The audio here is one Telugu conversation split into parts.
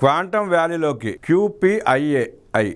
క్వాంటమ్ వ్యాలీలోకి క్యూపీఐఏఐ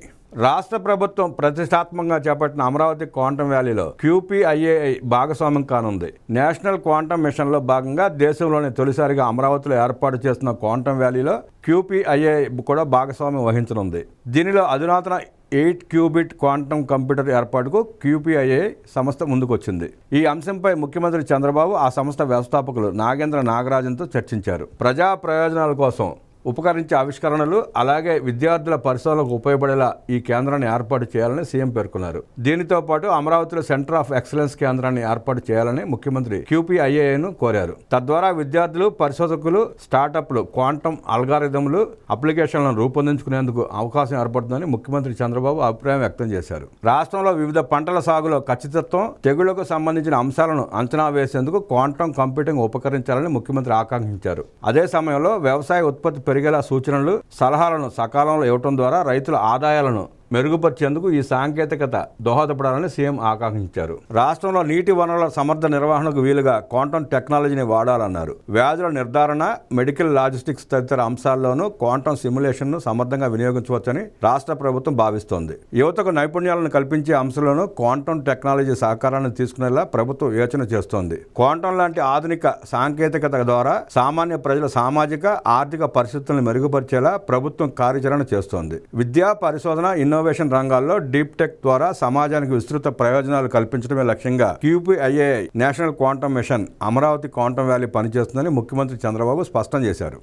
రాష్ట్ర ప్రభుత్వం ప్రతిష్టాత్మకంగా చేపట్టిన అమరావతి క్వాంటమ్ వ్యాలీలో క్యూపీఐఏఐ భాగస్వామ్యం కానుంది. నేషనల్ క్వాంటమ్ మిషన్లో భాగంగా దేశంలోని తొలిసారిగా అమరావతిలో ఏర్పాటు చేస్తున్న క్వాంటమ్ వ్యాలీలో క్యూపీఐఏఐ కూడా భాగస్వామ్యం వహించనుంది. దీనిలో అధునాతన 8 క్యూబిట్ క్వాంటమ్ కంప్యూటర్ ఏర్పాటుకు క్యూపీఐఏఐ సంస్థ ముందుకొచ్చింది. ఈ అంశంపై ముఖ్యమంత్రి చంద్రబాబు ఆ సంస్థ వ్యవస్థాపకులు నాగేంద్ర నాగరాజన్తో చర్చించారు. ప్రజా ప్రయోజనాల కోసం ఉపకరించే ఆవిష్కరణలు అలాగే విద్యార్థుల పరిశోధనలకు ఉపయోగపడేలా ఈ కేంద్రాన్ని ఏర్పాటు చేయాలని సీఎం పేర్కొన్నారు. దీనితో పాటు అమరావతిలో సెంటర్ ఆఫ్ ఎక్సలెన్స్ కేంద్రాన్ని ఏర్పాటు చేయాలని ముఖ్యమంత్రి క్యూపీఐఏఐను కోరారు. తద్వారా విద్యార్థులు, పరిశోధకులు, స్టార్టప్లు క్వాంటమ్ అల్గారిథంలు, అప్లికేషన్లను రూపొందించుకునేందుకు అవకాశం ఏర్పడుతుందని ముఖ్యమంత్రి చంద్రబాబు అభిప్రాయం వ్యక్తం చేశారు. రాష్ట్రంలో వివిధ పంటల సాగులో ఖచ్చితత్వం, తెగుళ్లకు సంబంధించిన అంశాలను అంచనా వేసేందుకు క్వాంటమ్ కంప్యూటింగ్ ఉపకరించాలని ముఖ్యమంత్రి ఆకాంక్షించారు. అదే సమయంలో వ్యవసాయ ఉత్పత్తి పెరిగేలా సూచనలు, సలహాలను సకాలంలో ఇవ్వడం ద్వారా రైతుల ఆదాయాలను మెరుగుపరిచేందుకు ఈ సాంకేతికత దోహదపడాలని సీఎం ఆకాంక్షించారు. రాష్ట్రంలో నీటి వనరుల సమర్థ నిర్వహణకు వీలుగా క్వాంటమ్ టెక్నాలజీని వాడాలన్నారు. వ్యాధుల నిర్ధారణ, మెడికల్ లాజిస్టిక్స్ తదితర అంశాల్లోనూ క్వాంటమ్ సిమ్యులేషన్ను సమర్థంగా వినియోగించవచ్చని రాష్ట్ర ప్రభుత్వం భావిస్తోంది. యువతకు నైపుణ్యాలను కల్పించే అంశాలను క్వాంటమ్ టెక్నాలజీ సహకారాన్ని తీసుకునేలా ప్రభుత్వం యోచన చేస్తోంది. క్వాంటమ్ లాంటి ఆధునిక సాంకేతికత ద్వారా సామాన్య ప్రజల సామాజిక, ఆర్థిక పరిస్థితులను మెరుగుపరిచేలా ప్రభుత్వం కార్యాచరణ చేస్తోంది. విద్యా, పరిశోధన, ఇన్నోవేషన్ రంగాల్లో డీప్ టెక్ ద్వారా సమాజానికి విస్తృత ప్రయోజనాలు కల్పించడమే లక్ష్యంగా QPIAI National Quantum Mission Amaravati Quantum Valley పనిచేస్తుందని ముఖ్యమంత్రి చంద్రబాబు స్పష్టం చేశారు.